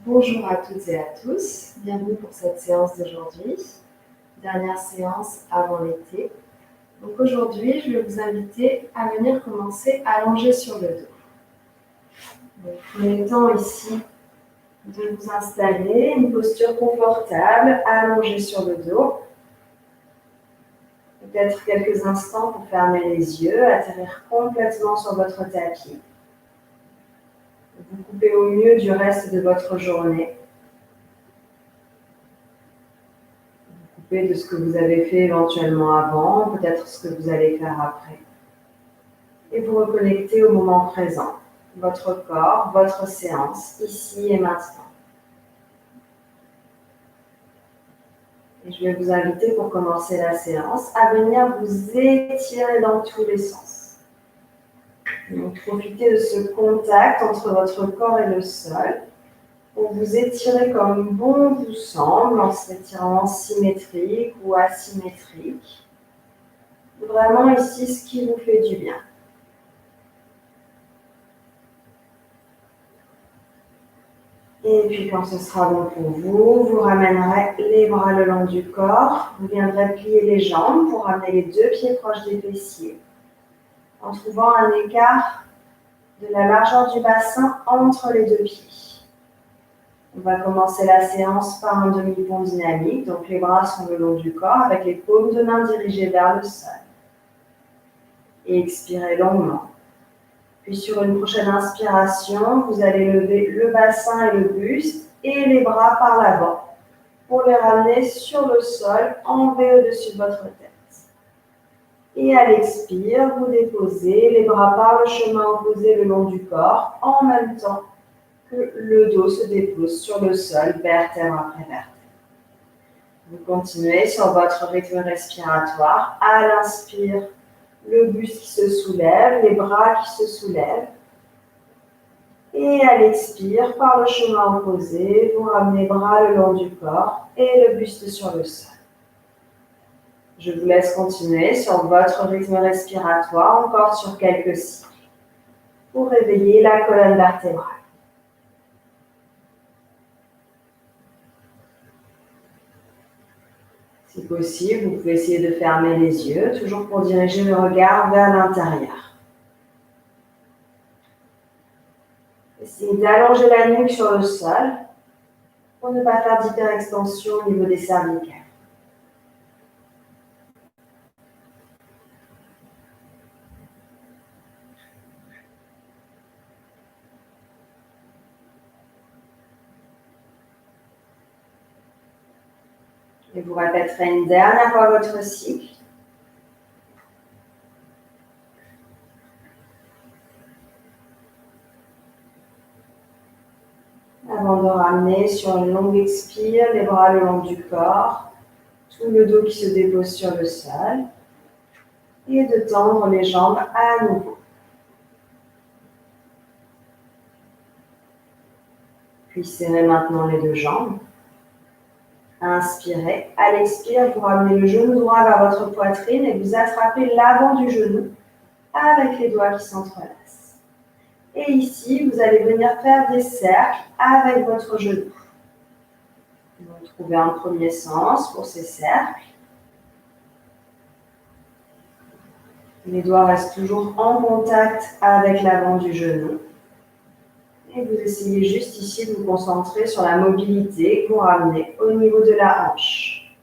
Bonjour à toutes et à tous, bienvenue pour cette séance d'aujourd'hui, dernière séance avant l'été. Donc aujourd'hui, je vais vous inviter à venir commencer allongé sur le dos. Donc, prenez le temps ici de vous installer, une posture confortable, allongé sur le dos. Peut-être quelques instants pour fermer les yeux, atterrir complètement sur votre tapis. Vous coupez au mieux du reste de votre journée. De ce que vous avez fait éventuellement avant, peut-être ce que vous allez faire après. Et vous reconnectez au moment présent, votre corps, votre séance, ici et maintenant. Et je vais vous inviter pour commencer la séance à venir vous étirer dans tous les sens. Donc profitez de ce contact entre votre corps et le sol pour vous étirer comme bon vous semble, en s'étirant symétrique ou asymétrique. Vraiment ici, ce qui vous fait du bien. Et puis quand ce sera bon pour vous, vous ramènerez les bras le long du corps. Vous viendrez plier les jambes pour ramener les deux pieds proches des fessiers. En trouvant un écart de la largeur du bassin entre les deux pieds. On va commencer la séance par un demi-pont dynamique. Donc les bras sont le long du corps avec les paumes de main dirigées vers le sol. Et expirez longuement. Puis sur une prochaine inspiration, vous allez lever le bassin et le buste et les bras par l'avant pour les ramener sur le sol, en V au-dessus de votre tête. Et à l'expire, vous déposez les bras par le chemin opposé le long du corps en même temps que le dos se dépose sur le sol, vertèbre après vertèbre. Vous continuez sur votre rythme respiratoire. À l'inspire, le buste qui se soulève, les bras qui se soulèvent. Et à l'expire, par le chemin opposé, vous ramenez les bras le long du corps et le buste sur le sol. Je vous laisse continuer sur votre rythme respiratoire, encore sur quelques cycles, pour réveiller la colonne vertébrale. Si possible, vous pouvez essayer de fermer les yeux, toujours pour diriger le regard vers l'intérieur. Essayez d'allonger la nuque sur le sol pour ne pas faire d'hyperextension au niveau des cervicales. Et vous répéterez une dernière fois votre cycle. Avant de ramener sur une longue expire, les bras le long du corps, tout le dos qui se dépose sur le sol, et de tendre les jambes à nouveau. Puis serrez maintenant les deux jambes. Inspirez. À l'expire, vous ramenez le genou droit vers votre poitrine et vous attrapez l'avant du genou avec les doigts qui s'entrelacent. Et ici, vous allez venir faire des cercles avec votre genou. Vous trouvez un premier sens pour ces cercles. Les doigts restent toujours en contact avec l'avant du genou. Et vous essayez juste ici de vous concentrer sur la mobilité que vous ramenez au niveau de la hanche.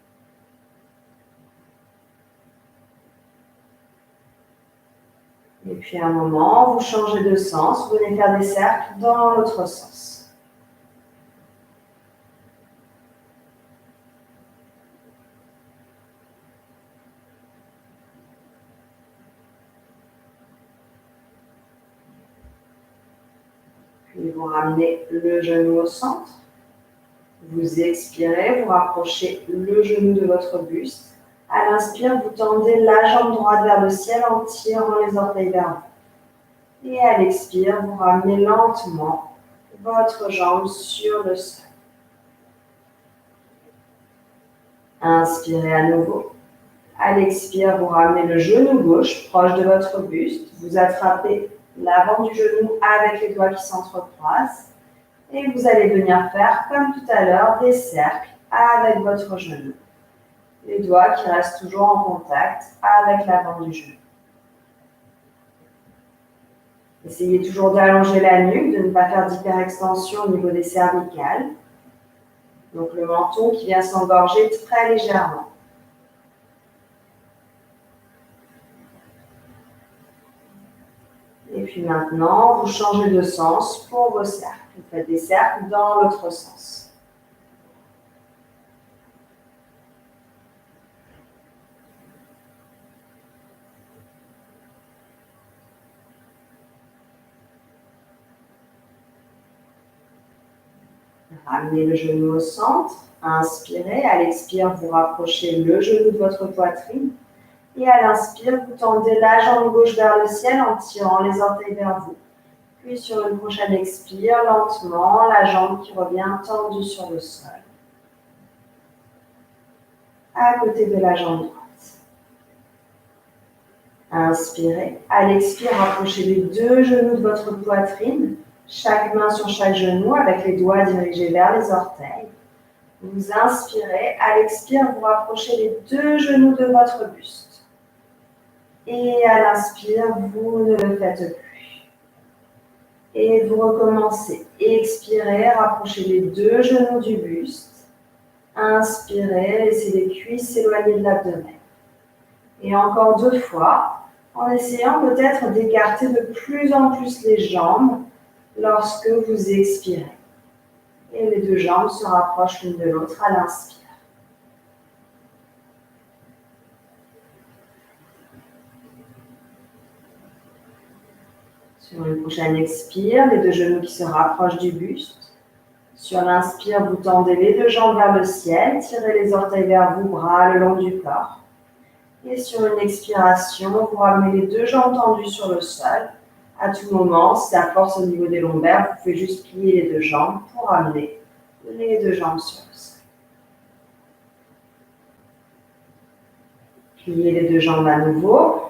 Et puis à un moment, vous changez de sens, vous venez faire des cercles dans l'autre sens. Puis vous ramenez le genou au centre. Vous expirez, vous rapprochez le genou de votre buste. À l'inspire, vous tendez la jambe droite vers le ciel en tirant les orteils vers vous. Et à l'expire, vous ramenez lentement votre jambe sur le sol. Inspirez à nouveau. À l'expire, vous ramenez le genou gauche proche de votre buste. Vous attrapez l'avant du genou avec les doigts qui s'entrecroisent. Et vous allez venir faire, comme tout à l'heure, des cercles avec votre genou. Les doigts qui restent toujours en contact avec l'avant du genou. Essayez toujours d'allonger la nuque, de ne pas faire d'hyperextension au niveau des cervicales. Donc le menton qui vient s'engorger très légèrement. Et puis maintenant, vous changez de sens pour vos cercles. Vous faites des cercles dans l'autre sens. Ramenez le genou au centre. Inspirez. À l'expire, vous rapprochez le genou de votre poitrine. Et à l'inspire, vous tendez la jambe gauche vers le ciel en tirant les orteils vers vous. Puis sur une prochaine expire, lentement, la jambe qui revient tendue sur le sol. À côté de la jambe droite. Inspirez. À l'expire, rapprochez les deux genoux de votre poitrine. Chaque main sur chaque genou avec les doigts dirigés vers les orteils. Vous inspirez. À l'expire, vous rapprochez les deux genoux de votre buste. Et à l'inspire, vous ne le faites plus. Et vous recommencez. Expirez, rapprochez les deux genoux du buste. Inspirez, laissez les cuisses s'éloigner de l'abdomen. Et encore 2 fois, en essayant peut-être d'écarter de plus en plus les jambes lorsque vous expirez. Et les deux jambes se rapprochent l'une de l'autre à l'inspire. Sur une prochaine expire, les deux genoux qui se rapprochent du buste. Sur l'inspire, vous tendez les deux jambes vers le ciel, tirez les orteils vers vous, bras le long du corps. Et sur une expiration, vous ramenez les deux jambes tendues sur le sol. À tout moment, si ça force au niveau des lombaires, vous pouvez juste plier les deux jambes pour ramener les deux jambes sur le sol. Pliez les deux jambes à nouveau.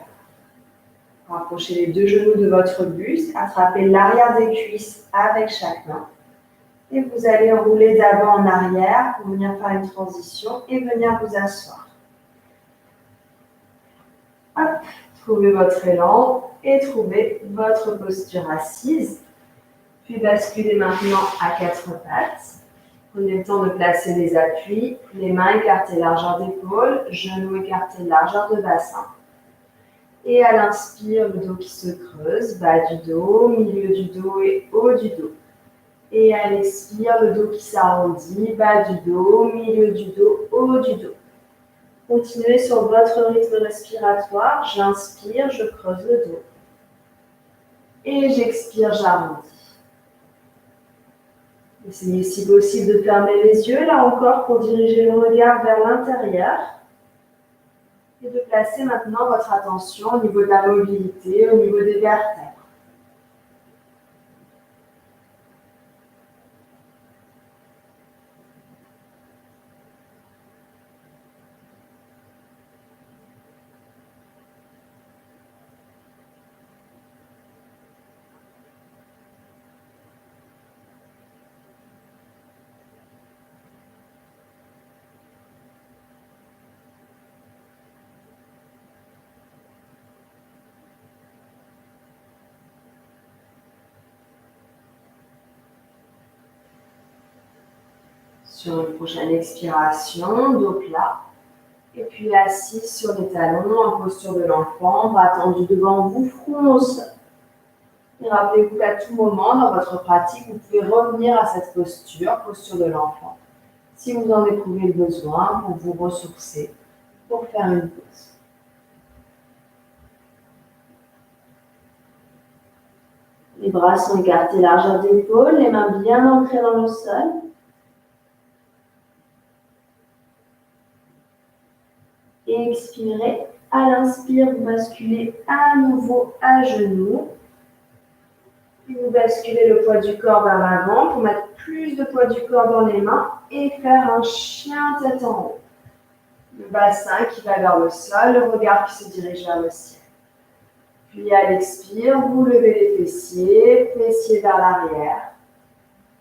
Rapprochez les deux genoux de votre buste. Attrapez l'arrière des cuisses avec chaque main. Et vous allez rouler d'avant en arrière pour venir faire une transition et venir vous asseoir. Hop, trouvez votre élan et trouvez votre posture assise. Puis basculez maintenant à 4 pattes. Prenez le temps de placer les appuis, les mains écartées largeur d'épaule, genoux écartés largeur de bassin. Et à l'inspire, le dos qui se creuse, bas du dos, milieu du dos et haut du dos. Et à l'expire, le dos qui s'arrondit, bas du dos, milieu du dos, haut du dos. Continuez sur votre rythme respiratoire. J'inspire, je creuse le dos. Et j'expire, j'arrondis. Essayez si possible de fermer les yeux, là encore, pour diriger le regard vers l'intérieur. Et de placer maintenant votre attention au niveau de la mobilité, au niveau des vertèbres. Sur une prochaine expiration, dos plat. Et puis assis sur les talons en posture de l'enfant, bras tendus devant vous, front au sol. Et rappelez-vous qu'à tout moment dans votre pratique, vous pouvez revenir à cette posture, posture de l'enfant, si vous en éprouvez le besoin pour vous ressourcer, pour faire une pause. Les bras sont écartés largeur d'épaule, les mains bien ancrées dans le sol. Et expirez. À l'inspire, vous basculez à nouveau à genoux. Puis vous basculez le poids du corps vers l'avant pour mettre plus de poids du corps dans les mains et faire un chien tête en haut. Le bassin qui va vers le sol, le regard qui se dirige vers le ciel. Puis à l'expire, vous levez les fessiers, fessiers vers l'arrière.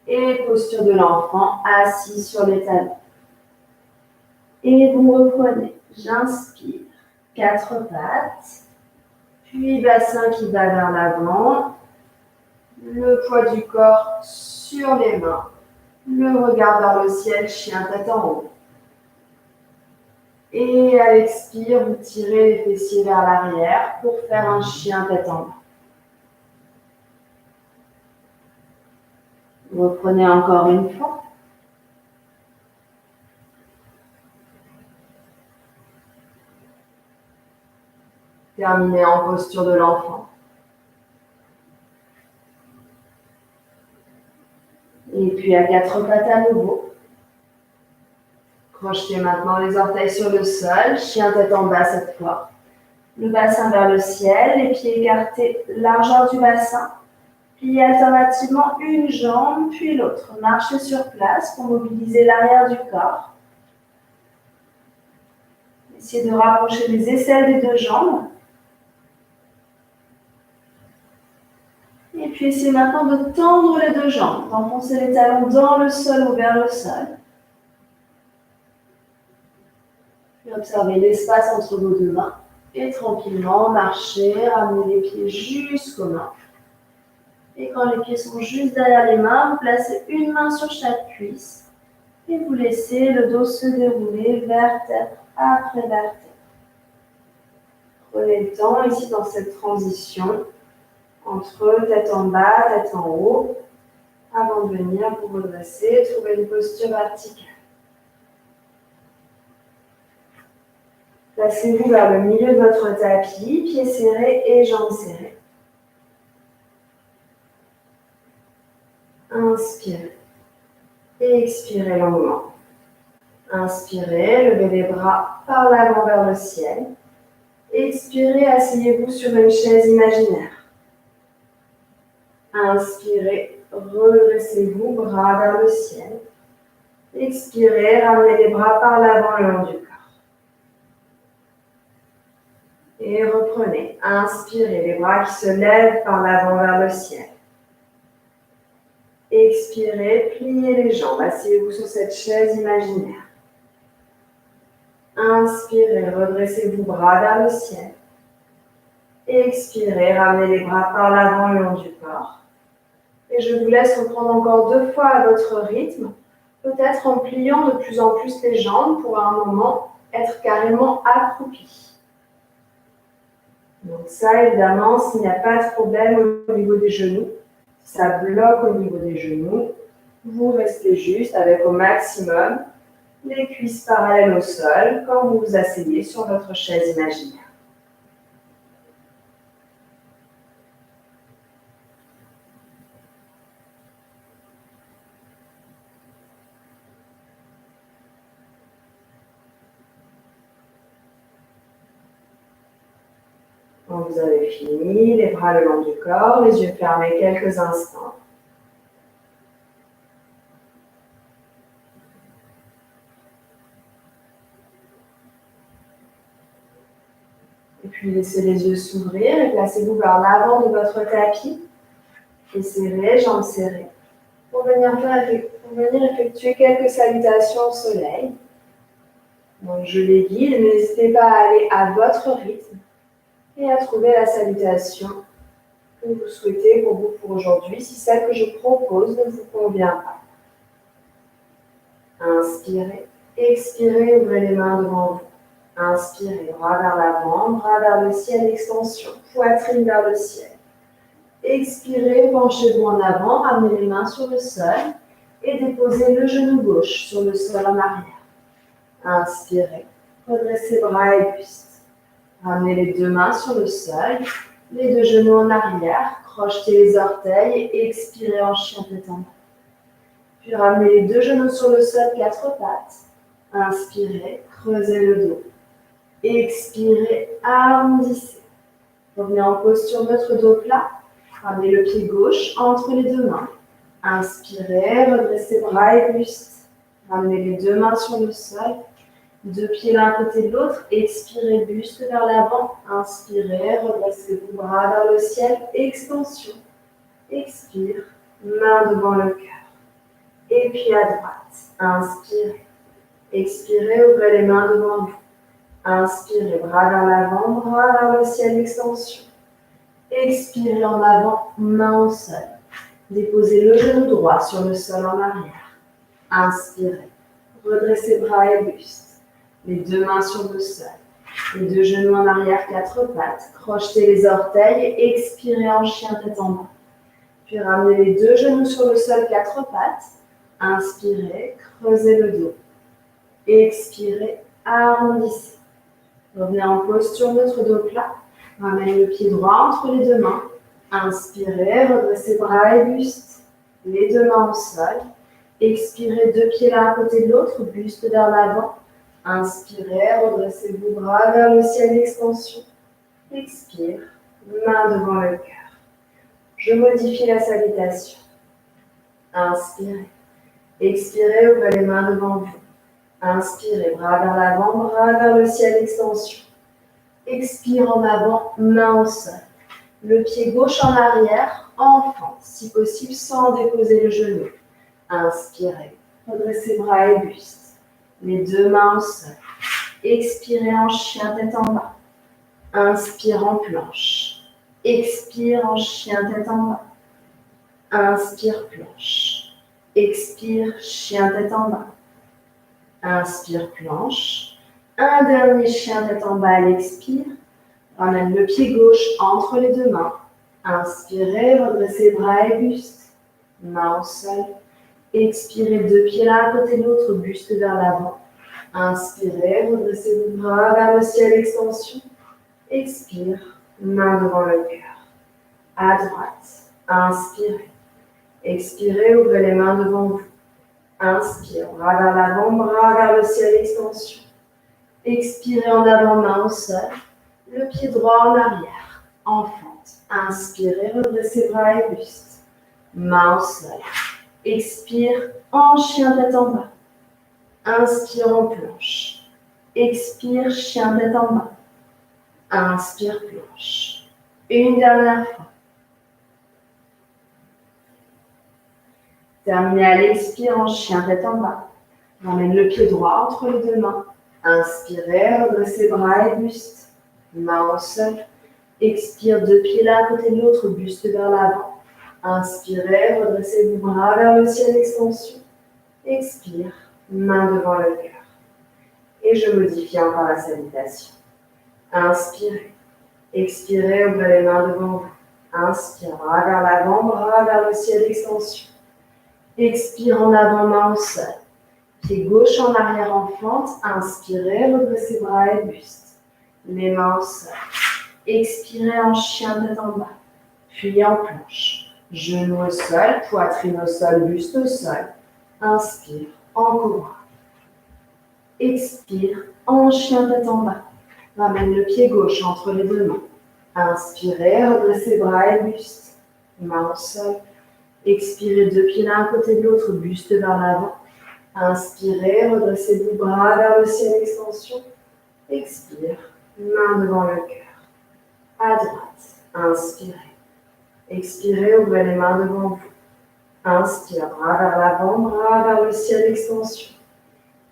Et posture de l'enfant, assis sur les talons. Et vous reprenez. J'inspire, 4 pattes. Puis bassin qui va vers l'avant. Le poids du corps sur les mains. Le regard vers le ciel, chien tête en haut. Et à l'expire, vous tirez les fessiers vers l'arrière pour faire un chien tête en bas. Reprenez encore une fois. Terminez en posture de l'enfant. Et puis à 4 pattes à nouveau. Crochetez maintenant les orteils sur le sol, chien tête en bas cette fois. Le bassin vers le ciel, les pieds écartés, largeur du bassin. Pliez alternativement une jambe puis l'autre. Marchez sur place pour mobiliser l'arrière du corps. Essayez de rapprocher les aisselles des 2 jambes. Et puis essayez maintenant de tendre les 2 jambes, d'enfoncer les talons dans le sol ou vers le sol. Puis observez l'espace entre vos 2 mains. Et tranquillement, marchez, ramenez les pieds jusqu'aux mains. Et quand les pieds sont juste derrière les mains, vous placez une main sur chaque cuisse. Et vous laissez le dos se dérouler vertèbre après vertèbre. Prenez le temps ici dans cette transition entre tête en bas, tête en haut, avant de venir vous redresser, trouver une posture verticale. Placez-vous vers le milieu de votre tapis, pieds serrés et jambes serrées. Inspirez et expirez longuement. Inspirez, levez les bras par l'avant vers le ciel. Expirez, asseyez-vous sur une chaise imaginaire. Inspirez, redressez-vous, bras vers le ciel. Expirez, ramenez les bras par l'avant le long du corps. Et reprenez. Inspirez, les bras qui se lèvent par l'avant vers le ciel. Expirez, pliez les jambes, asseyez-vous sur cette chaise imaginaire. Inspirez, redressez-vous, bras vers le ciel. Expirez, ramenez les bras par l'avant le long du corps. Et je vous laisse reprendre encore 2 fois à votre rythme, peut-être en pliant de plus en plus les jambes pour à un moment être carrément accroupi. Donc ça, évidemment, s'il n'y a pas de problème au niveau des genoux, si ça bloque au niveau des genoux, vous restez juste avec au maximum les cuisses parallèles au sol quand vous vous asseyez sur votre chaise imaginaire. Quand vous avez fini, les bras le long du corps, les yeux fermés quelques instants. Et puis laissez les yeux s'ouvrir et placez-vous vers l'avant de votre tapis. Pieds serrés, jambes serrées. Pour venir effectuer quelques salutations au soleil. Donc je les guide, n'hésitez pas à aller à votre rythme et à trouver la salutation que vous souhaitez pour vous pour aujourd'hui, si celle que je propose ne vous convient pas. Inspirez, expirez, ouvrez les mains devant vous. Inspirez, bras vers l'avant, bras vers le ciel, extension, poitrine vers le ciel. Expirez, penchez-vous en avant, ramenez les mains sur le sol et déposez le genou gauche sur le sol en arrière. Inspirez, redressez bras et buste. Ramenez les 2 mains sur le sol, les 2 genoux en arrière, crochetez les orteils et expirez en chien tête en bas. Puis ramenez les 2 genoux sur le sol, 4 pattes. Inspirez, creusez le dos. Expirez, arrondissez. Revenez en posture neutre dos plat. Ramenez le pied gauche entre les 2 mains. Inspirez, redressez bras et buste. Ramenez les 2 mains sur le sol. 2 pieds l'un côté de l'autre. Expirez, buste vers l'avant. Inspirez, redressez-vous, bras vers le ciel. Extension. Expire, main devant le cœur. Et puis à droite. Inspirez. Expirez, ouvrez les mains devant vous. Inspirez, bras vers l'avant, bras vers le ciel, extension. Expirez en avant, main au sol. Déposez le genou droit sur le sol en arrière. Inspirez. Redressez bras et buste. Les deux mains sur le sol. Les deux genoux en arrière, quatre pattes. Crochetez les orteils. Expirez en chien tête en bas. Puis ramenez les deux genoux sur le sol, quatre pattes. Inspirez, creusez le dos. Expirez, arrondissez. Revenez en posture neutre dos plat. Ramenez le pied droit entre les deux mains. Inspirez, redressez bras et buste. Les deux mains au sol. Expirez, deux pieds l'un à côté de l'autre, buste vers l'avant. Inspirez, redressez vos bras vers le ciel, extension. Expire, main devant le cœur. Je modifie la salutation. Inspirez. Expirez, ouvrez les mains devant vous. Inspirez, bras vers l'avant, bras vers le ciel, extension. Expire en avant, main au sol. Le pied gauche en arrière, enfant, si possible sans déposer le genou. Inspirez, redressez bras et buste. Les deux mains au sol. Expirez en chien tête en bas. Inspire en planche. Expire en chien tête en bas. Inspire planche. Expire chien tête en bas. Inspire planche. Un dernier chien tête en bas à l'expire. Ramène le pied gauche entre les deux mains. Inspirez, redressez bras et buste. Main au sol. Expirez, deux pieds l'un à côté de l'autre, buste vers l'avant. Inspirez, redressez vos bras vers le ciel, extension. Expire, main devant le cœur. À droite. Inspirez. Expirez, ouvrez les mains devant vous. Inspire, bras vers l'avant, bras vers le ciel, extension. Expirez en avant, main au sol. Le pied droit en arrière. Enfante. Inspirez, redressez bras et buste. Main au sol. Expire en chien tête en bas. Inspire en planche. Expire, chien tête en bas. Inspire, planche. Une dernière fois. Terminez à l'expire en chien tête en bas. Ramène le pied droit entre les deux mains. Inspirez, redressez bras et buste. Main au sol. Expire, deux pieds l'un à côté de l'autre, buste vers l'avant. Inspirez, redressez vos bras vers le ciel, extension. Expire, main devant le cœur. Et je modifie encore la salutation. Inspirez. Expirez, ouvrez les mains devant vous. Inspire, bras vers l'avant, bras vers le ciel, extension. Expire en avant, main au sol. Pied gauche en arrière en fente. Inspirez, redressez bras et buste. Les mains au sol. Expirez en chien tête en bas. Puis en planche. Genoux au sol, poitrine au sol, buste au sol. Inspire, en cobra. Expire, en chien tête en bas. Ramène le pied gauche entre les deux mains. Inspirez, redressez bras et buste. Main au sol. Expirez, deux pieds l'un à côté de l'autre, buste vers l'avant. Inspirez, redressez vos bras vers le ciel, extension. Expire, main devant le cœur. À droite, inspirez. Expirez, ouvrez les mains devant vous. Inspire, bras vers l'avant, bras vers le ciel, extension.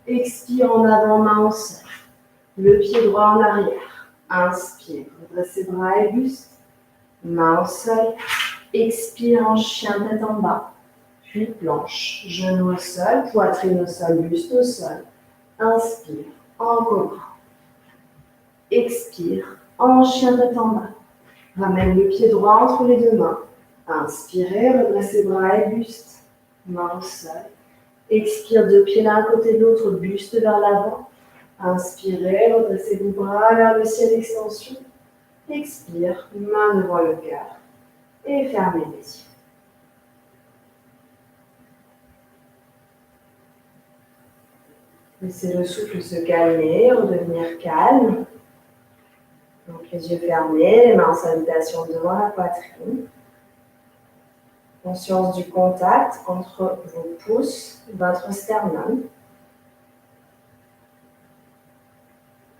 Expire en avant, main au sol. Le pied droit en arrière. Inspire, redressez bras et buste. Main au sol. Expire en chien tête en bas. Puis planche. Genoux au sol, poitrine au sol, buste au sol. Inspire, en cobra. Expire, en chien tête en bas. Ramène le pied droit entre les deux mains. Inspirez, redressez bras et buste. Main au sol. Expire, deux pieds l'un à côté de l'autre, buste vers l'avant. Inspirez, redressez vos bras vers le ciel, extension. Expire, main devant le cœur. Et fermez les yeux. Laissez le souffle se calmer, redevenir calme. Donc les yeux fermés, les mains en salutation devant la poitrine. Conscience du contact entre vos pouces et votre sternum.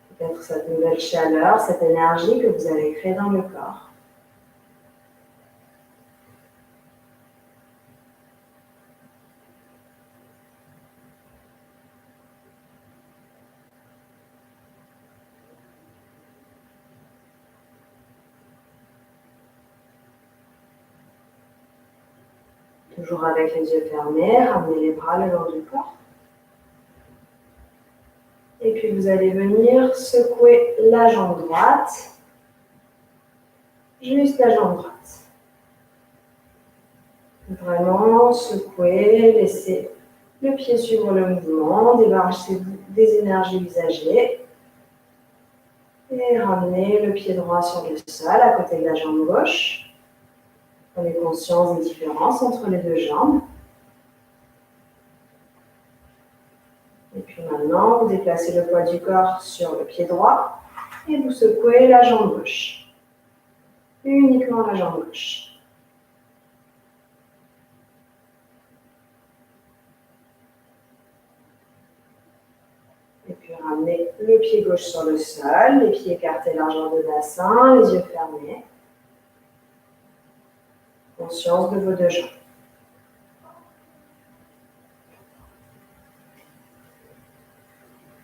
Peut-être cette nouvelle chaleur, cette énergie que vous avez créée dans le corps. Toujours avec les yeux fermés, ramenez les bras le long du corps. Et puis vous allez venir secouer la jambe droite. Juste la jambe droite. Vraiment secouer, laissez le pied suivre le mouvement, débarrassez-vous des énergies usagées. Et ramenez le pied droit sur le sol, à côté de la jambe gauche. Prenez conscience des différences entre les deux jambes. Et puis maintenant, vous déplacez le poids du corps sur le pied droit et vous secouez la jambe gauche. Uniquement la jambe gauche. Et puis ramenez le pied gauche sur le sol, les pieds écartés largeur de bassin, les yeux fermés. Conscience de vos deux jambes.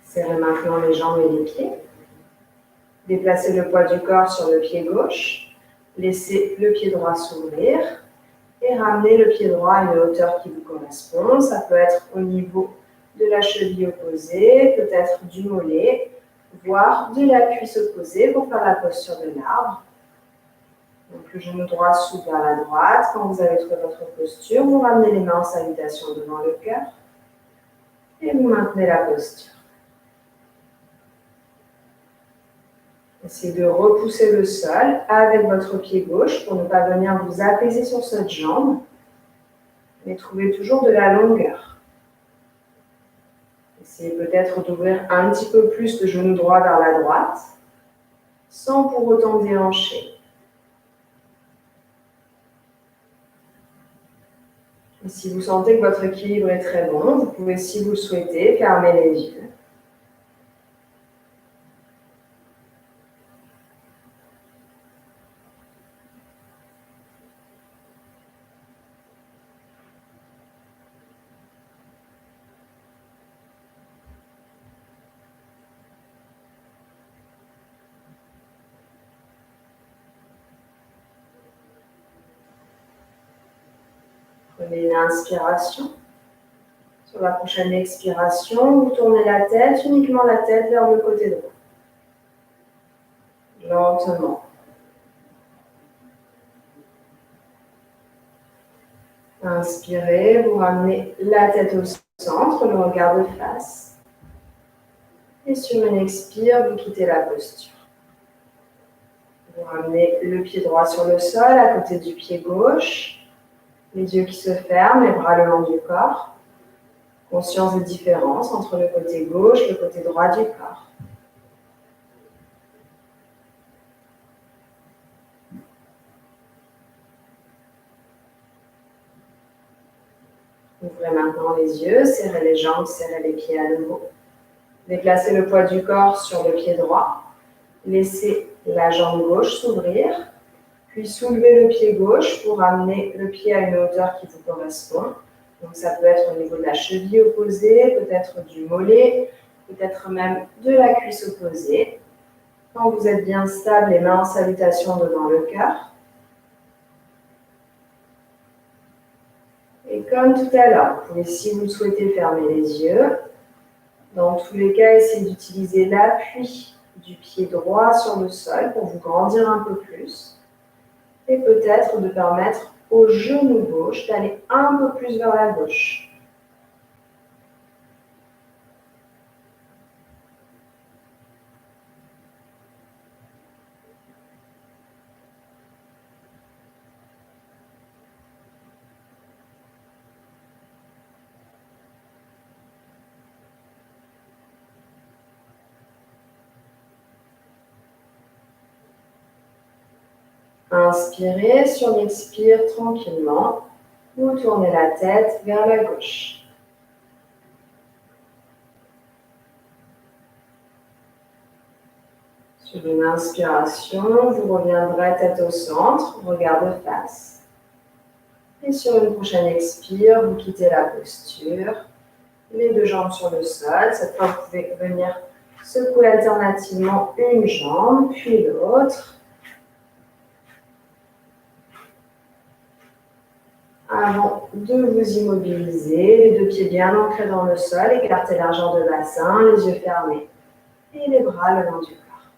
Serrez maintenant les jambes et les pieds. Déplacez le poids du corps sur le pied gauche. Laissez le pied droit s'ouvrir. Et ramenez le pied droit à une hauteur qui vous correspond. Ça peut être au niveau de la cheville opposée, peut-être du mollet, voire de la cuisse opposée pour faire la posture de l'arbre. Donc le genou droit s'ouvre vers la droite. Quand vous avez trouvé votre posture, vous ramenez les mains en salutation devant le cœur. Et vous maintenez la posture. Essayez de repousser le sol avec votre pied gauche pour ne pas venir vous apaiser sur cette jambe, mais trouvez toujours de la longueur. Essayez peut-être d'ouvrir un petit peu plus le genou droit vers la droite, sans pour autant déhancher. Et si vous sentez que votre équilibre est très bon, vous pouvez, si vous le souhaitez, fermer les yeux. Prenez une inspiration. Sur la prochaine expiration, vous tournez la tête, uniquement la tête vers le côté droit. Lentement. Inspirez, vous ramenez la tête au centre, le regard de face. Et sur une expire, vous quittez la posture. Vous ramenez le pied droit sur le sol, à côté du pied gauche. Les yeux qui se ferment, les bras le long du corps. Conscience des différences entre le côté gauche et le côté droit du corps. Ouvrez maintenant les yeux, serrez les jambes, serrez les pieds à nouveau. Déplacez le poids du corps sur le pied droit. Laissez la jambe gauche s'ouvrir. Puis soulevez le pied gauche pour amener le pied à une hauteur qui vous correspond. Donc ça peut être au niveau de la cheville opposée, peut-être du mollet, peut-être même de la cuisse opposée. Quand vous êtes bien stable, les mains en salutation devant le cœur. Et comme tout à l'heure, vous pouvez, si vous le souhaitez, fermer les yeux. Dans tous les cas, essayez d'utiliser l'appui du pied droit sur le sol pour vous grandir un peu plus. Et peut-être de permettre au genou gauche d'aller un peu plus vers la gauche. Inspirez, sur l'expire tranquillement, vous tournez la tête vers la gauche. Sur une inspiration, vous reviendrez tête au centre, regard de face. Et sur une prochaine expire, vous quittez la posture, les deux jambes sur le sol. Cette fois, vous pouvez venir secouer alternativement une jambe, puis l'autre. Avant de vous immobiliser, les 2 pieds bien ancrés dans le sol, écartez largeur de bassin, les yeux fermés et les bras le long du corps.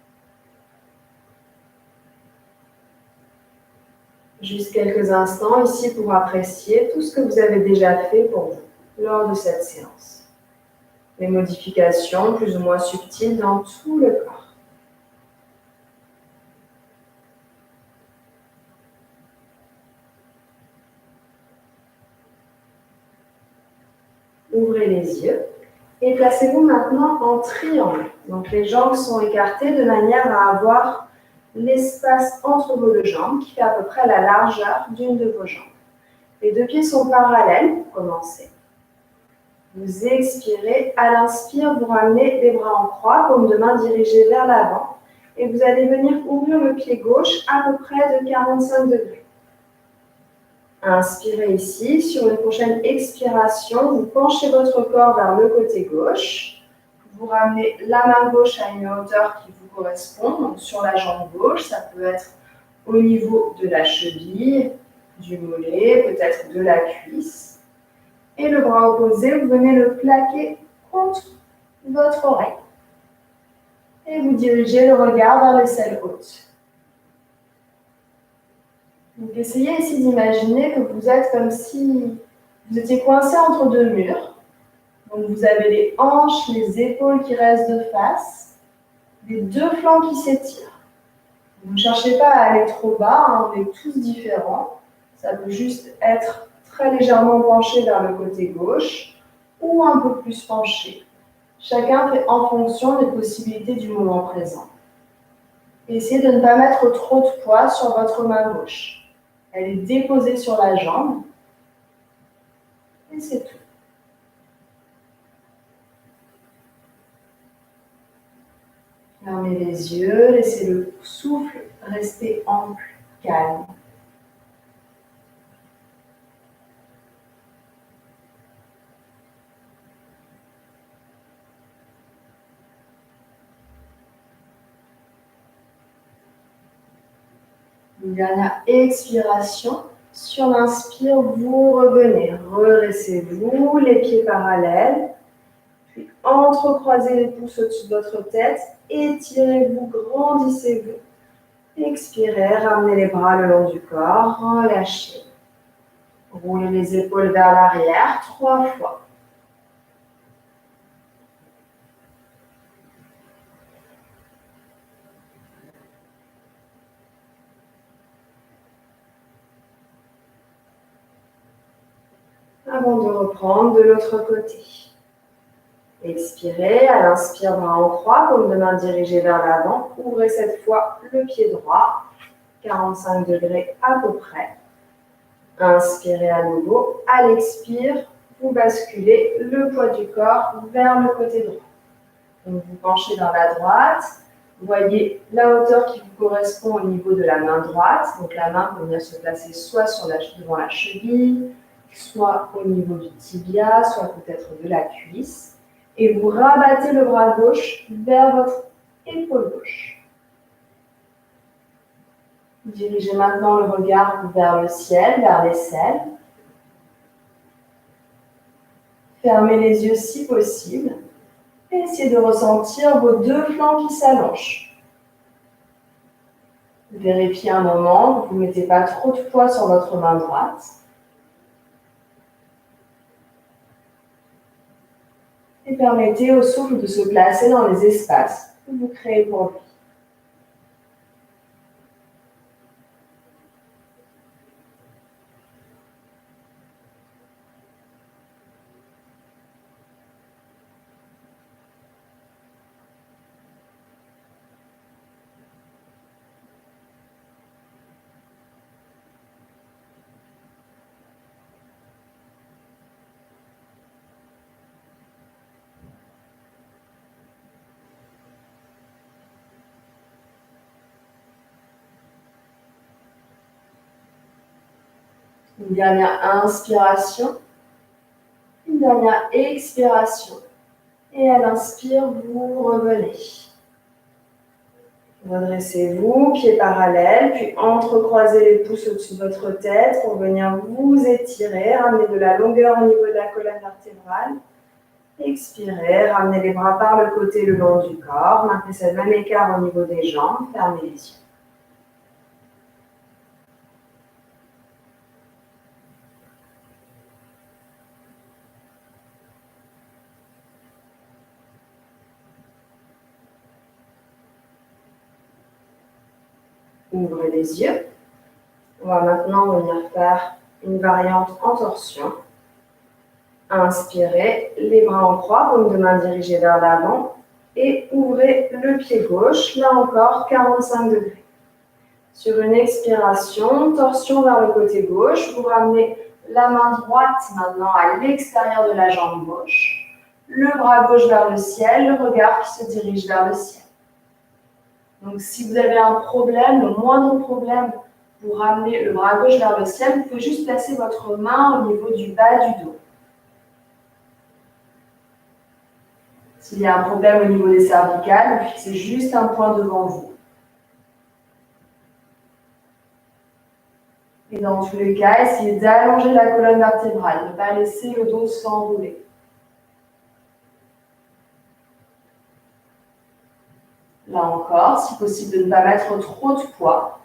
Juste quelques instants ici pour apprécier tout ce que vous avez déjà fait pour vous lors de cette séance. Les modifications plus ou moins subtiles dans tout le corps. Ouvrez les yeux et placez-vous maintenant en triangle. Donc les jambes sont écartées de manière à avoir l'espace entre vos 2 jambes qui fait à peu près la largeur d'une de vos jambes. Les 2 pieds sont parallèles pour commencer. Vous expirez. À l'inspire, vous ramenez les bras en croix, paume de main dirigée vers l'avant. Et vous allez venir ouvrir le pied gauche à peu près de 45 degrés. Inspirez ici. Sur une prochaine expiration, vous penchez votre corps vers le côté gauche. Vous ramenez la main gauche à une hauteur qui vous correspond. Donc sur la jambe gauche, ça peut être au niveau de la cheville, du mollet, peut-être de la cuisse. Et le bras opposé, vous venez le plaquer contre votre oreille. Et vous dirigez le regard vers l'aisselle haute. Donc essayez ici d'imaginer que vous êtes comme si vous étiez coincé entre 2 murs. Donc vous avez les hanches, les épaules qui restent de face, les 2 flancs qui s'étirent. Vous ne cherchez pas à aller trop bas, on est tous différents. Ça peut juste être très légèrement penché vers le côté gauche ou un peu plus penché. Chacun fait en fonction des possibilités du moment présent. Essayez de ne pas mettre trop de poids sur votre main gauche. Elle est déposée sur la jambe. Et c'est tout. Fermez les yeux, laissez le souffle rester ample, calme. Une dernière expiration. Sur l'inspire, vous revenez. Redressez-vous, les pieds parallèles. Puis entrecroisez les pouces au-dessus de votre tête. Étirez-vous, grandissez-vous. Expirez, ramenez les bras le long du corps. Relâchez. Roulez les épaules vers l'arrière 3 fois. Avant de reprendre de l'autre côté. Expirez, à l'inspire, bras en croix, paume de main dirigée vers l'avant. Ouvrez cette fois le pied droit, 45 degrés à peu près. Inspirez à nouveau. À l'expire, vous basculez le poids du corps vers le côté droit. Donc vous penchez dans la droite. Voyez la hauteur qui vous correspond au niveau de la main droite. Donc la main peut venir se placer soit devant la cheville, soit au niveau du tibia, soit peut-être de la cuisse. Et vous rabattez le bras gauche vers votre épaule gauche. Dirigez maintenant le regard vers le ciel, vers l'aisselle. Fermez les yeux si possible. Et essayez de ressentir vos 2 flancs qui s'allongent. Vérifiez un moment que vous ne mettez pas trop de poids sur votre main droite. Et permettez au souffle de se placer dans les espaces que vous créez pour lui. Une dernière inspiration, une dernière expiration. Et à l'inspire, vous revenez. Redressez-vous, pieds parallèles, puis entrecroisez les pouces au-dessus de votre tête pour venir vous étirer, ramener de la longueur au niveau de la colonne vertébrale. Expirez, ramenez les bras par le côté le long du corps, maintenez ce même écart au niveau des jambes, fermez les yeux. Ouvrez les yeux. On va maintenant venir faire une variante en torsion. Inspirez, les bras en croix, paume de main dirigée vers l'avant et ouvrez le pied gauche, là encore 45 degrés. Sur une expiration, torsion vers le côté gauche, vous ramenez la main droite maintenant à l'extérieur de la jambe gauche, le bras gauche vers le ciel, le regard qui se dirige vers le ciel. Donc si vous avez un problème, le moindre problème, vous ramenez le bras gauche vers le ciel, vous pouvez juste placer votre main au niveau du bas du dos. S'il y a un problème au niveau des cervicales, vous fixez juste un point devant vous. Et dans tous les cas, essayez d'allonger la colonne vertébrale, ne pas laisser le dos s'enrouler. Là encore, si possible, de ne pas mettre trop de poids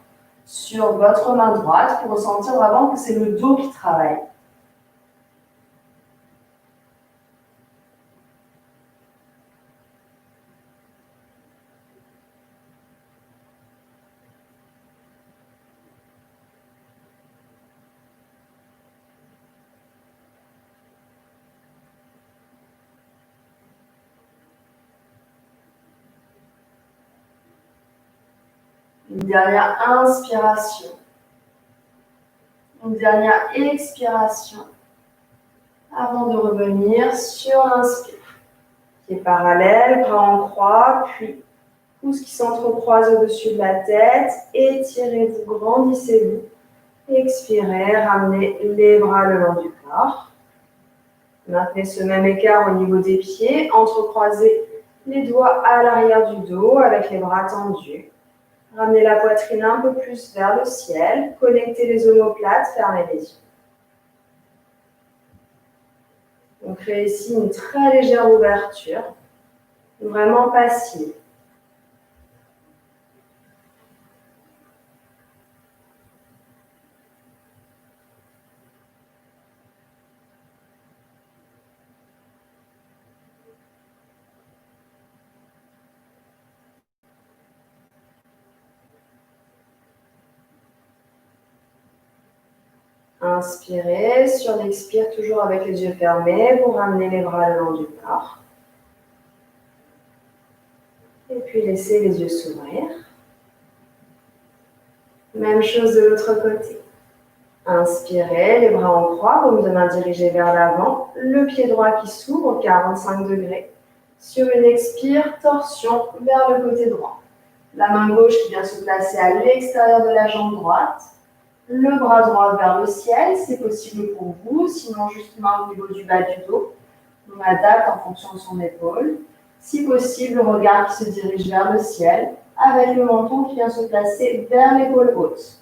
sur votre main droite pour ressentir vraiment que c'est le dos qui travaille. Une dernière inspiration. Une dernière expiration avant de revenir sur l'inspire. Pieds parallèles, bras en croix, puis pouces qui s'entrecroisent au-dessus de la tête. Étirez-vous, grandissez-vous. Expirez, ramenez les bras le long du corps. Maintenez ce même écart au niveau des pieds. Entrecroisez les doigts à l'arrière du dos avec les bras tendus. Ramenez la poitrine un peu plus vers le ciel. Connectez les omoplates, fermez les yeux. On crée ici une très légère ouverture, vraiment passive. Inspirez, sur l'expire, toujours avec les yeux fermés, vous ramenez les bras le long du corps. Et puis laissez les yeux s'ouvrir. Même chose de l'autre côté. Inspirez, les bras en croix, paume de main dirigée vers l'avant, le pied droit qui s'ouvre, 45 degrés. Sur une expire, torsion vers le côté droit. La main gauche qui vient se placer à l'extérieur de la jambe droite. Le bras droit vers le ciel, c'est possible pour vous, sinon juste main au niveau du bas du dos. On adapte en fonction de son épaule. Si possible, le regard qui se dirige vers le ciel, avec le menton qui vient se placer vers l'épaule haute.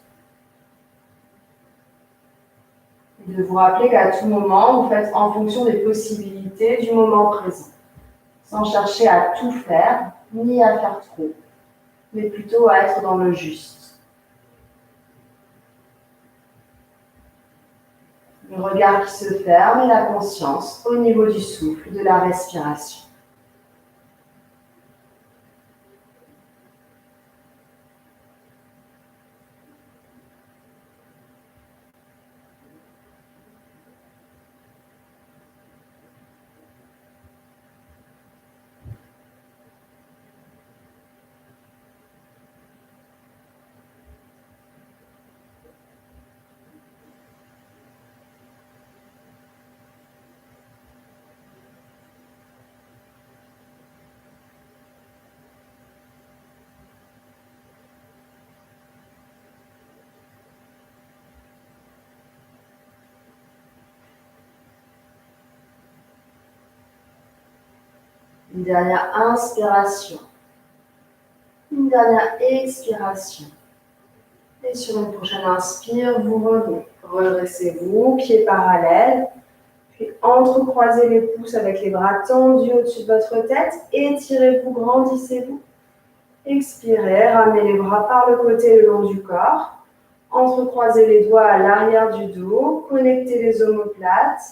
Et de vous rappeler qu'à tout moment, vous faites en fonction des possibilités du moment présent, sans chercher à tout faire, ni à faire trop, mais plutôt à être dans le juste. Le regard qui se ferme et la conscience au niveau du souffle, de la respiration. Une dernière inspiration. Une dernière expiration. Et sur une prochaine inspire, vous revenez. Redressez-vous, pieds parallèles. Puis entrecroisez les pouces avec les bras tendus au-dessus de votre tête. Étirez-vous, grandissez-vous. Expirez, ramenez les bras par le côté le long du corps. Entrecroisez les doigts à l'arrière du dos. Connectez les omoplates.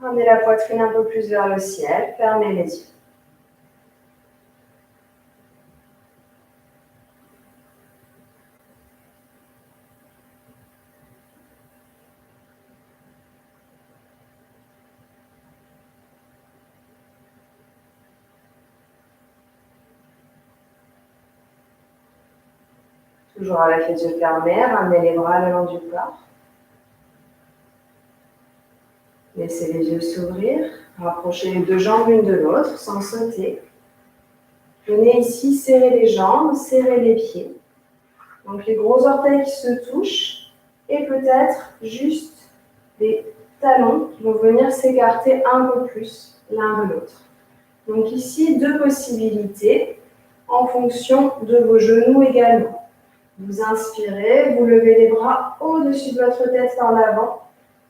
Ramenez la poitrine un peu plus vers le ciel. Fermez les yeux. Toujours avec les yeux fermés, ramenez les bras le long du corps. Laissez les yeux s'ouvrir. Rapprochez les deux jambes l'une de l'autre sans sauter. Venez ici serrer les jambes, serrer les pieds. Donc les gros orteils qui se touchent et peut-être juste les talons qui vont venir s'écarter un peu plus l'un de l'autre. Donc ici, deux possibilités en fonction de vos genoux également. Vous inspirez, vous levez les bras au-dessus de votre tête par l'avant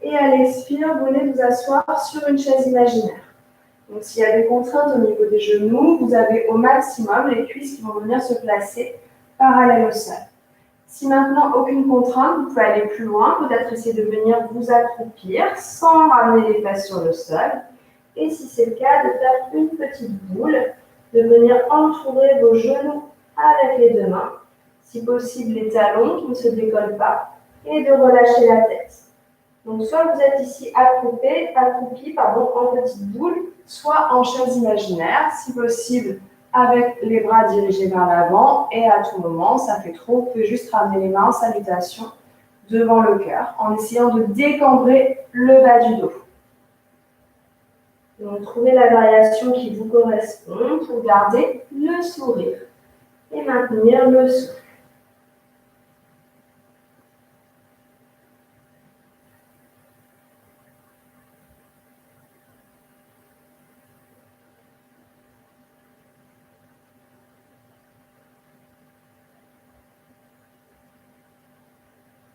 et à l'expire, vous venez vous asseoir sur une chaise imaginaire. Donc s'il y a des contraintes au niveau des genoux, vous avez au maximum les cuisses qui vont venir se placer parallèles au sol. Si maintenant aucune contrainte, vous pouvez aller plus loin, peut-être essayer de venir vous accroupir sans ramener les fesses sur le sol. Et si c'est le cas, de faire une petite boule, de venir entourer vos genoux avec les deux mains. Si possible, les talons qui ne se décollent pas et de relâcher la tête. Donc, soit vous êtes ici accroupi en petite boule, soit en chaise imaginaire, si possible, avec les bras dirigés vers l'avant. Et à tout moment, ça fait trop, vous pouvez juste ramener les mains en salutation devant le cœur, en essayant de décambrer le bas du dos. Donc, trouvez la variation qui vous correspond pour garder le sourire et maintenir le souffle.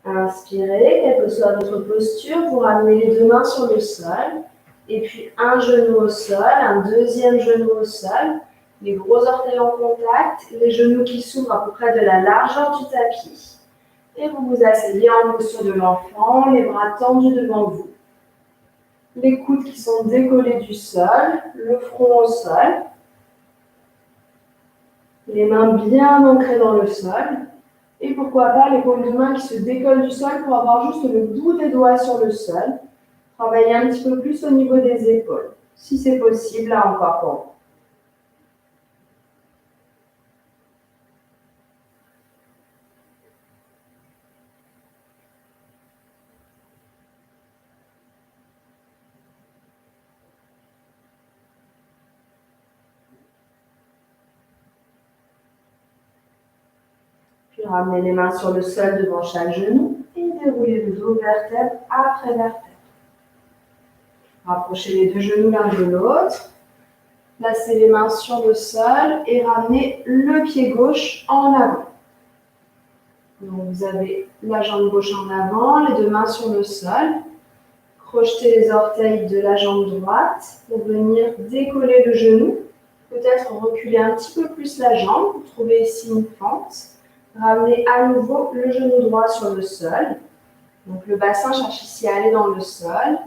Inspirez, quelle que soit votre posture, vous ramenez les deux mains sur le sol. Et puis un genou au sol, un deuxième genou au sol. Les gros orteils en contact, les genoux qui s'ouvrent à peu près de la largeur du tapis. Et vous vous asseyez en posture de l'enfant, les bras tendus devant vous. Les coudes qui sont décollés du sol, le front au sol. Les mains bien ancrées dans le sol. Et pourquoi pas les paumes de main qui se décollent du sol pour avoir juste le bout des doigts sur le sol. Travaillez un petit peu plus au niveau des épaules, si c'est possible, là encore pour vous. Puis ramenez les mains sur le sol devant chaque genou et déroulez le dos vertèbre après vertèbre. Rapprochez les deux genoux l'un de l'autre. Placez les mains sur le sol et ramenez le pied gauche en avant. Donc vous avez la jambe gauche en avant, les deux mains sur le sol. Crochetez les orteils de la jambe droite pour venir décoller le genou. Peut-être reculer un petit peu plus la jambe pour trouver ici une fente. Ramenez à nouveau le genou droit sur le sol. Donc le bassin cherche ici à aller dans le sol.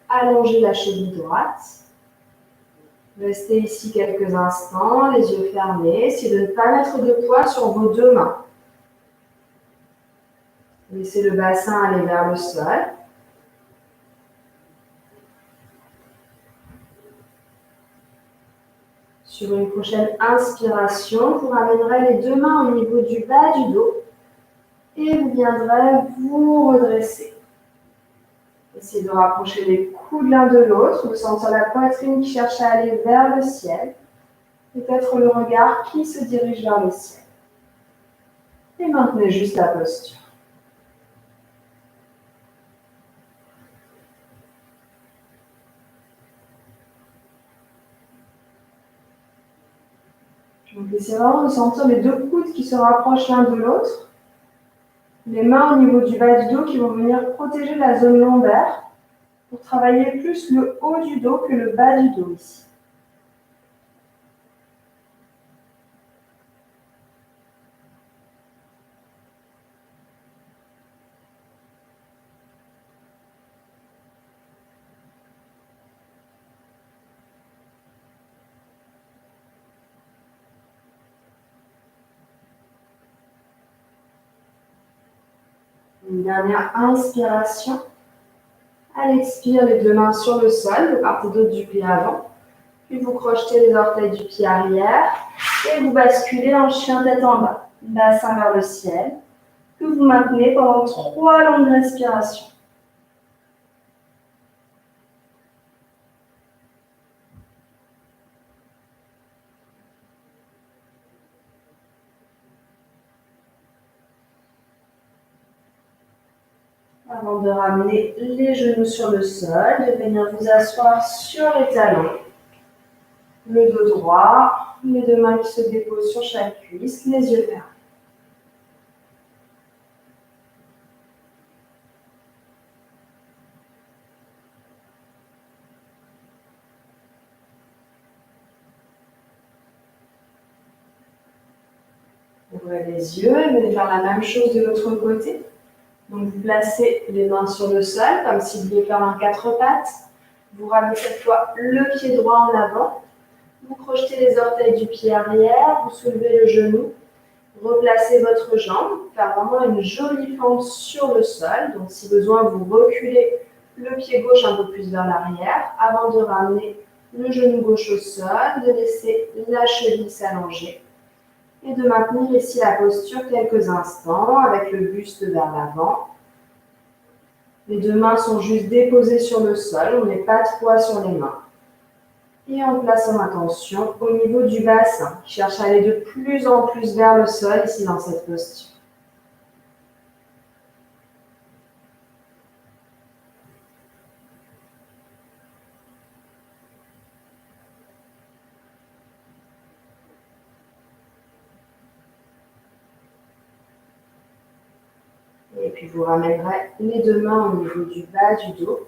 Allongez la cheville droite. Restez ici quelques instants, les yeux fermés. Essayez de ne pas mettre de poids sur vos deux mains. Laissez le bassin aller vers le sol. Sur une prochaine inspiration, vous ramènerez les deux mains au niveau du bas du dos et vous viendrez vous redresser. Essayez de rapprocher les coudes l'un de l'autre, de sentir la poitrine qui cherche à aller vers le ciel. Peut-être le regard qui se dirige vers le ciel. Et maintenez juste la posture. Donc essayez vraiment de sentir les deux coudes qui se rapprochent l'un de l'autre. Les mains au niveau du bas du dos qui vont venir protéger la zone lombaire pour travailler plus le haut du dos que le bas du dos ici. Une dernière inspiration. À l'expire, les deux mains sur le sol, de part et d'autre du pied avant. Puis vous crochetez les orteils du pied arrière et vous basculez en chien tête en bas, bassin vers le ciel, que vous maintenez pendant 3 longues respirations. Avant de ramener les genoux sur le sol, de venir vous asseoir sur les talons, le dos droit, les deux mains qui se déposent sur chaque cuisse, les yeux fermés. Ouvrez les yeux et venez faire la même chose de l'autre côté. Donc vous placez les mains sur le sol, comme si vous vouliez faire un 4 pattes. Vous ramenez cette fois le pied droit en avant. Vous crochetez les orteils du pied arrière, vous soulevez le genou, replacez votre jambe, faire vraiment une jolie fente sur le sol. Donc si besoin, vous reculez le pied gauche un peu plus vers l'arrière avant de ramener le genou gauche au sol, de laisser la cheville s'allonger et de maintenir ici la posture quelques instants avec le buste vers l'avant. Les deux mains sont juste déposées sur le sol, on ne met pas de poids sur les mains. Et on place son attention au niveau du bassin, qui cherche à aller de plus en plus vers le sol ici dans cette posture. Et puis vous ramènerez les deux mains au niveau du bas du dos.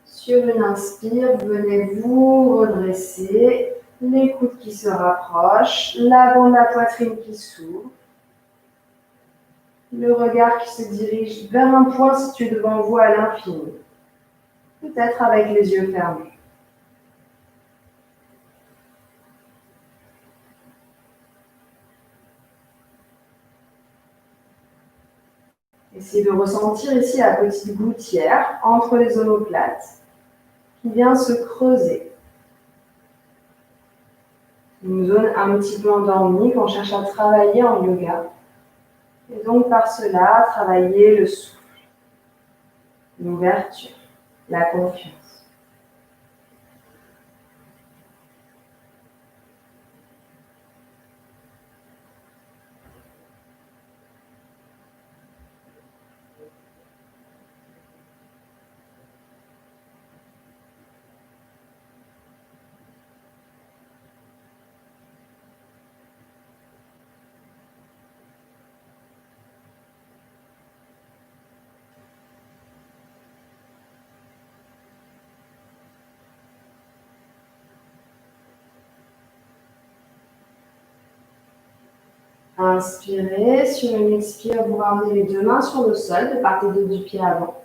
Sur une inspire, vous venez vous redresser, les coudes qui se rapprochent, l'avant de la poitrine qui s'ouvre. Le regard qui se dirige vers un point situé devant vous à l'infini. Peut-être avec les yeux fermés. Essayez de ressentir ici la petite gouttière entre les omoplates qui vient se creuser. Une zone un petit peu endormie qu'on cherche à travailler en yoga. Et donc par cela, travailler le souffle, l'ouverture, la confiance. Inspirez, sur une expire, vous ramenez les deux mains sur le sol, de part et d'autre du pied avant.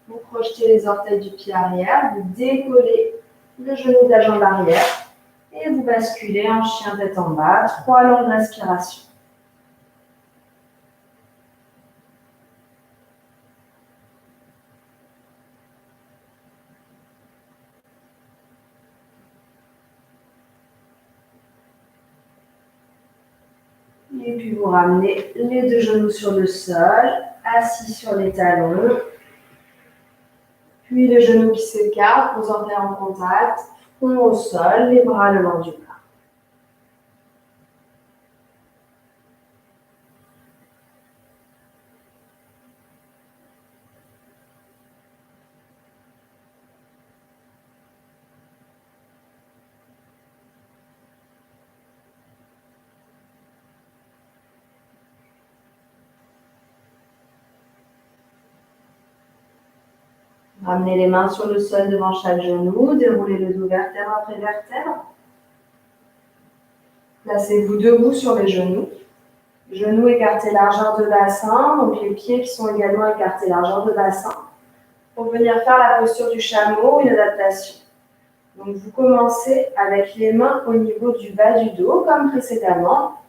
Vous crochetez les orteils du pied arrière, vous décollez le genou de la jambe arrière et vous basculez en chien tête en bas, 3 longues respirations. Et puis vous ramenez les deux genoux sur le sol, assis sur les talons. Puis les genoux qui s'écartent, vos orteils en contact, front au sol, les bras le long du corps. Ramenez les mains sur le sol devant chaque genou, déroulez le dos vertèbre après vertèbre. Placez-vous debout sur les genoux. Genoux écartés largeur de bassin, donc les pieds qui sont également écartés largeur de bassin. Pour venir faire la posture du chameau, une adaptation. Donc vous commencez avec les mains au niveau du bas du dos, comme précédemment.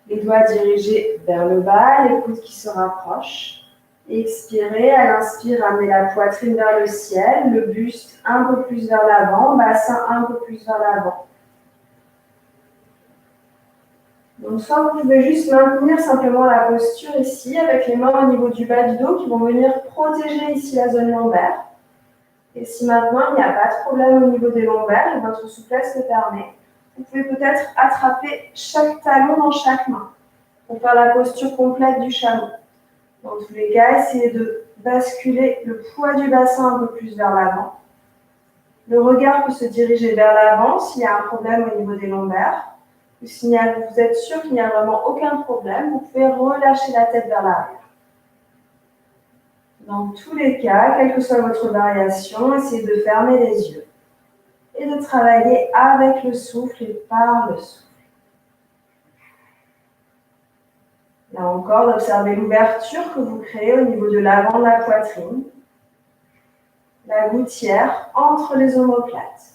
Les doigts dirigés vers le bas, les coudes qui se rapprochent. Expirez, à l'inspire, ramenez la poitrine vers le ciel, le buste un peu plus vers l'avant, bassin un peu plus vers l'avant. Donc soit vous pouvez juste maintenir simplement la posture ici, avec les mains au niveau du bas du dos qui vont venir protéger ici la zone lombaire. Et si maintenant il n'y a pas de problème au niveau des lombaires et votre souplesse le permet, vous pouvez peut-être attraper chaque talon dans chaque main pour faire la posture complète du chameau. Dans tous les cas, essayez de basculer le poids du bassin un peu plus vers l'avant. Le regard peut se diriger vers l'avant s'il y a un problème au niveau des lombaires. Ou si vous êtes sûr qu'il n'y a vraiment aucun problème, vous pouvez relâcher la tête vers l'arrière. Dans tous les cas, quelle que soit votre variation, essayez de fermer les yeux et de travailler avec le souffle et par le souffle. Là encore, d'observer l'ouverture que vous créez au niveau de l'avant de la poitrine, la gouttière entre les omoplates.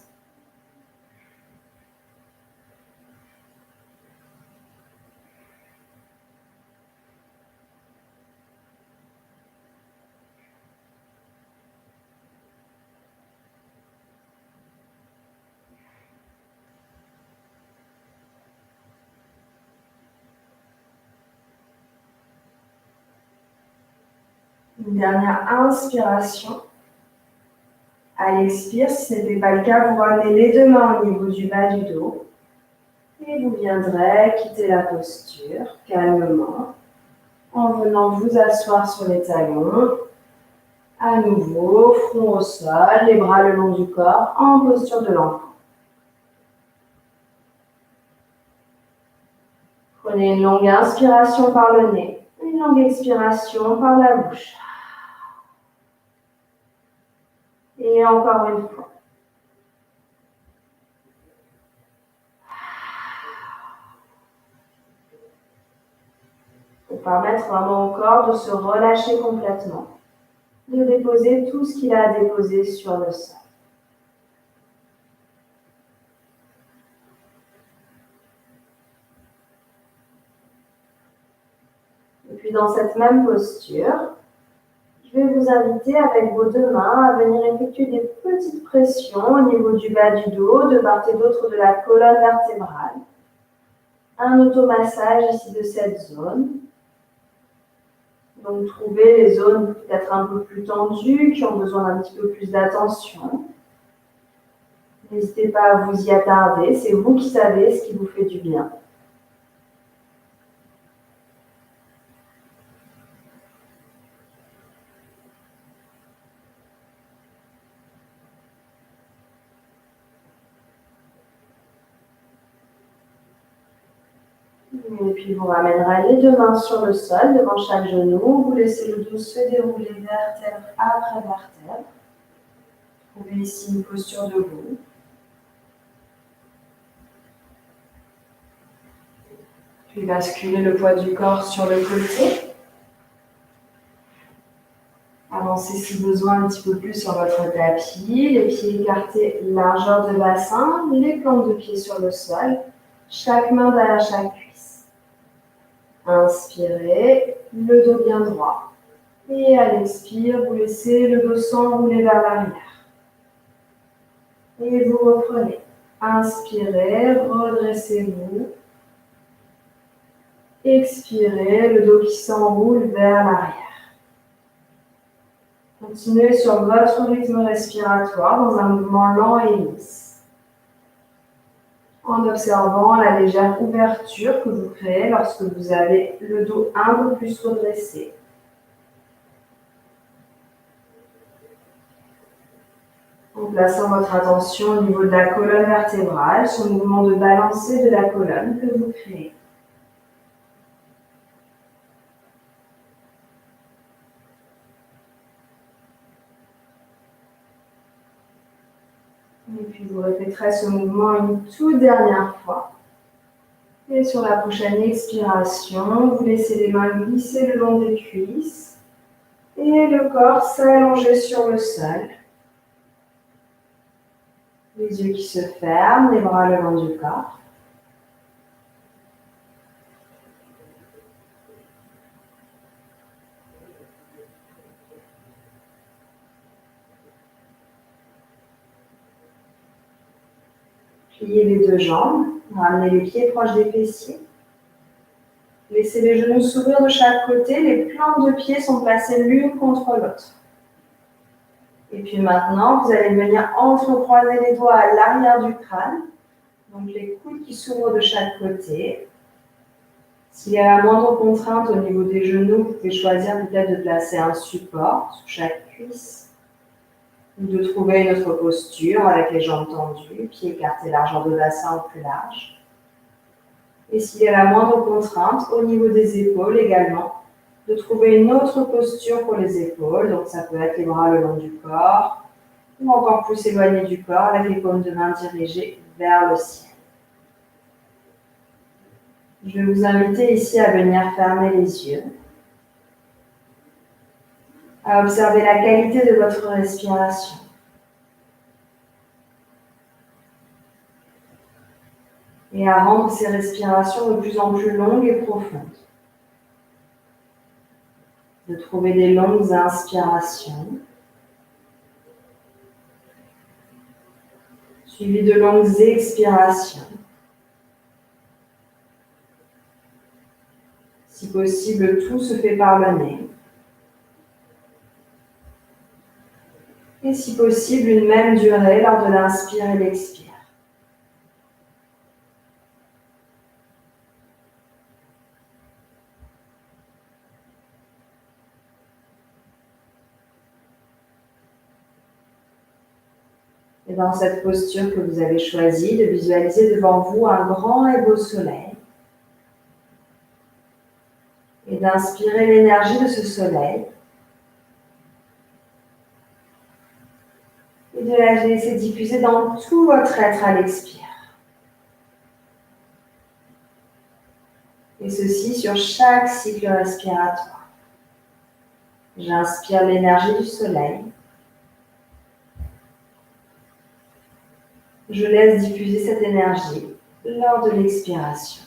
Une dernière inspiration. À l'expire, si ce n'était pas le cas, vous ramenez les deux mains au niveau du bas du dos. Et vous viendrez quitter la posture calmement en venant vous asseoir sur les talons. À nouveau, front au sol, les bras le long du corps en posture de l'enfant. Prenez une longue inspiration par le nez, une longue expiration par la bouche. Et encore une fois. Pour permettre vraiment au corps de se relâcher complètement, de déposer tout ce qu'il a à déposer sur le sol. Et puis dans cette même posture, je vais vous inviter avec vos deux mains à venir effectuer des petites pressions au niveau du bas du dos, de part et d'autre de la colonne vertébrale. Un automassage ici de cette zone. Donc trouvez les zones peut-être un peu plus tendues, qui ont besoin d'un petit peu plus d'attention. N'hésitez pas à vous y attarder, c'est vous qui savez ce qui vous fait du bien. Et puis vous ramènerez les deux mains sur le sol devant chaque genou. Vous laissez le dos se dérouler vertèbre après vertèbre. Trouvez ici une posture debout. Puis basculez le poids du corps sur le côté. Avancez si besoin un petit peu plus sur votre tapis. Les pieds écartés, largeur de bassin. Les plantes de pied sur le sol. Chaque main derrière chaque cuisse. Inspirez, le dos bien droit. Et à l'expire, vous laissez le dos s'enrouler vers l'arrière. Et vous reprenez. Inspirez, redressez-vous. Expirez, le dos qui s'enroule vers l'arrière. Continuez sur votre rythme respiratoire dans un mouvement lent et lisse. En observant la légère ouverture que vous créez lorsque vous avez le dos un peu plus redressé. En plaçant votre attention au niveau de la colonne vertébrale, ce mouvement de balancée de la colonne que vous créez. Et puis vous répéterez ce mouvement une toute dernière fois. Et sur la prochaine expiration, vous laissez les mains glisser le long des cuisses et le corps s'allonger sur le sol. Les yeux qui se ferment, les bras le long du corps. Pliez les deux jambes, ramenez les pieds proches des fessiers. Laissez les genoux s'ouvrir de chaque côté, les plantes de pieds sont placées l'une contre l'autre. Et puis maintenant, vous allez venir entrecroiser les doigts à l'arrière du crâne, donc les coudes qui s'ouvrent de chaque côté. S'il y a la moindre contrainte au niveau des genoux, vous pouvez choisir peut-être de placer un support sous chaque cuisse ou de trouver une autre posture avec les jambes tendues, pieds écartés, largeur de bassin ou plus large. Et s'il y a la moindre contrainte au niveau des épaules également, de trouver une autre posture pour les épaules. Donc ça peut être les bras le long du corps ou encore plus éloigné du corps avec les paumes de main dirigées vers le ciel. Je vais vous inviter ici à venir fermer les yeux, à observer la qualité de votre respiration. Et à rendre ces respirations de plus en plus longues et profondes. De trouver des longues inspirations, suivies de longues expirations. Si possible, tout se fait par le nez. Et si possible, une même durée lors de l'inspire et l'expire. Et dans cette posture que vous avez choisie, de visualiser devant vous un grand et beau soleil. Et d'inspirer l'énergie de ce soleil. Et de la laisser diffuser dans tout votre être à l'expire. Et ceci sur chaque cycle respiratoire. J'inspire l'énergie du soleil. Je laisse diffuser cette énergie lors de l'expiration.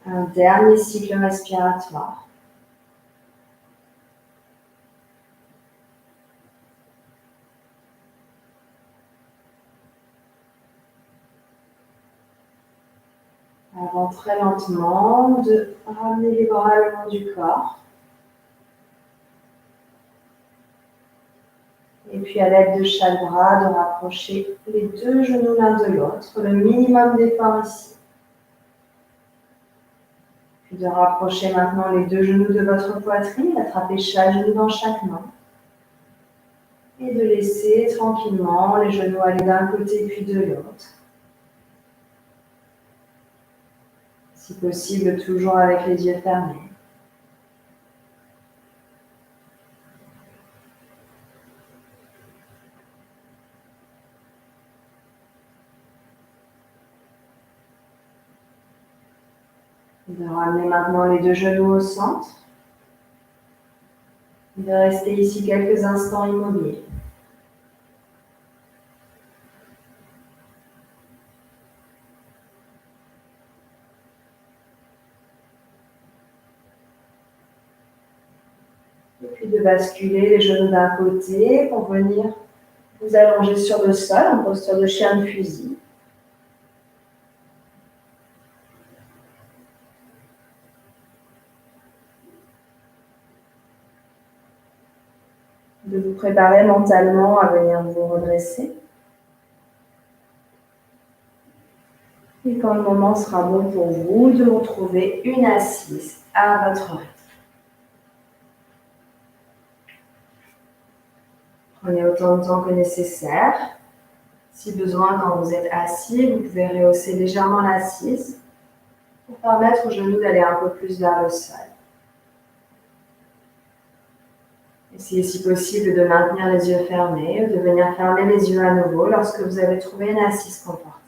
Un dernier cycle respiratoire. Avant très lentement de ramener les bras le long du corps. Et puis à l'aide de chaque bras, de rapprocher les deux genoux l'un de l'autre, le minimum d'effort ici. Puis de rapprocher maintenant les deux genoux de votre poitrine, d'attraper chaque genou dans chaque main. Et de laisser tranquillement les genoux aller d'un côté puis de l'autre. Si possible, toujours avec les yeux fermés. De ramener maintenant les deux genoux au centre. De rester ici quelques instants immobiles. Et puis de basculer les genoux d'un côté pour venir vous allonger sur le sol en posture de chien de fusil. préparez mentalement à venir vous redresser. Et quand le moment sera bon pour vous, de retrouver une assise à votre rythme. Prenez autant de temps que nécessaire. Si besoin, quand vous êtes assis, vous pouvez rehausser légèrement l'assise pour permettre aux genoux d'aller un peu plus vers le sol. Essayez si possible de maintenir les yeux fermés ou de venir fermer les yeux à nouveau lorsque vous avez trouvé une assise confortable.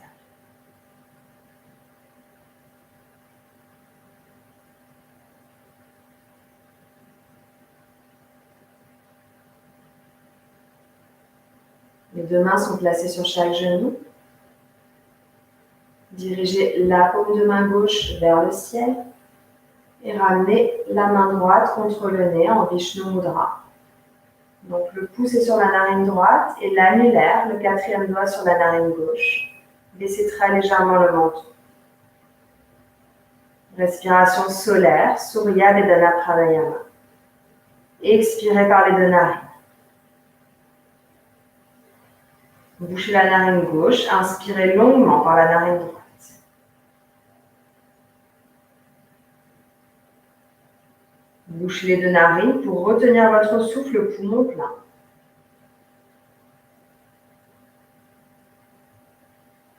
Les deux mains sont placées sur chaque genou. Dirigez la paume de main gauche vers le ciel et ramenez la main droite contre le nez en Vishnu Mudra. Donc le pouce est sur la narine droite et l'annulaire, le quatrième doigt sur la narine gauche. Baissez très légèrement le menton. Respiration solaire, Surya Vedana Pranayama. Expirez par les deux narines. Bouchez la narine gauche, inspirez longuement par la narine droite. Bouchez les deux narines pour retenir votre souffle, poumon plein.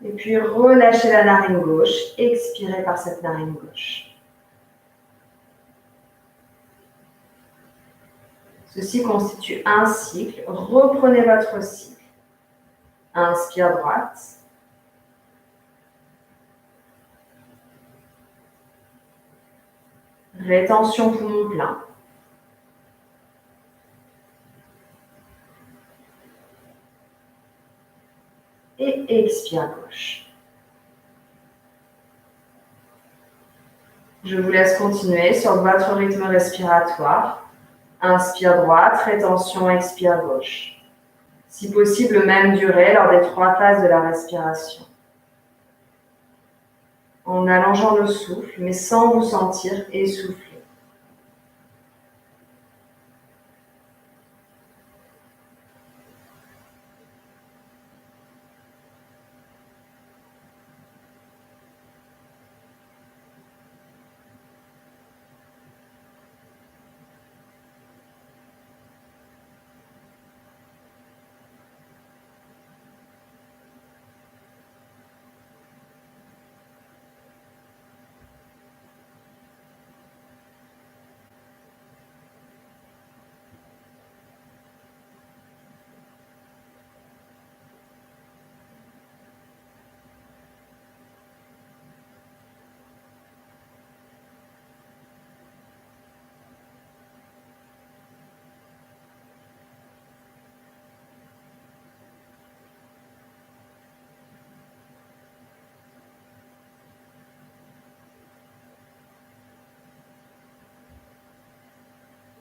Et puis relâchez la narine gauche, expirez par cette narine gauche. Ceci constitue un cycle. Reprenez votre cycle. Inspire droite. Rétention poumon plein. Et expire gauche. Je vous laisse continuer sur votre rythme respiratoire. Inspire droite, rétention, expire gauche. Si possible, même durée lors des 3 phases de la respiration. En allongeant le souffle, mais sans vous sentir essoufflé.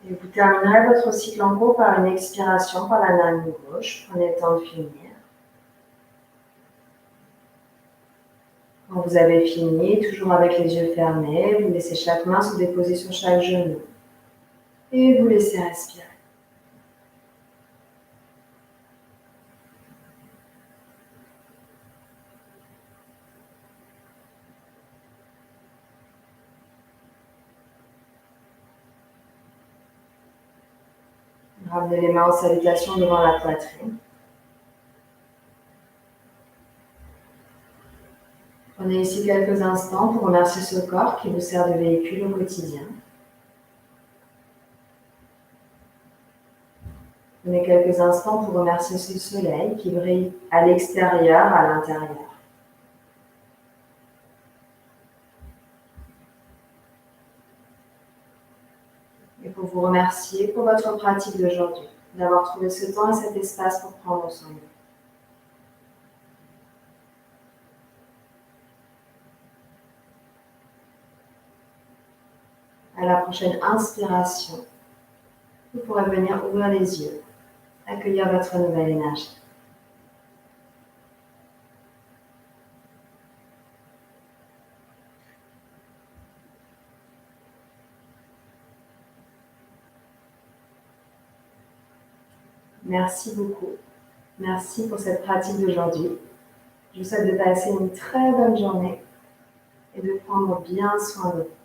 Et vous terminerez votre cycle en cours par une expiration par la narine gauche. Prenez le temps de finir. Quand vous avez fini, toujours avec les yeux fermés, vous laissez chaque main se déposer sur chaque genou. Et vous laissez respirer. Ramenez les mains en salutation devant la poitrine. Prenez ici quelques instants pour remercier ce corps qui vous sert de véhicule au quotidien. Prenez quelques instants pour remercier ce soleil qui brille à l'extérieur, à l'intérieur. Et pour vous remercier pour votre pratique d'aujourd'hui, d'avoir trouvé ce temps et cet espace pour prendre soin de vous. À la prochaine inspiration, vous pourrez venir ouvrir les yeux, accueillir votre nouvelle énergie. Merci beaucoup. Merci pour cette pratique d'aujourd'hui. Je vous souhaite de passer une très bonne journée et de prendre bien soin de vous.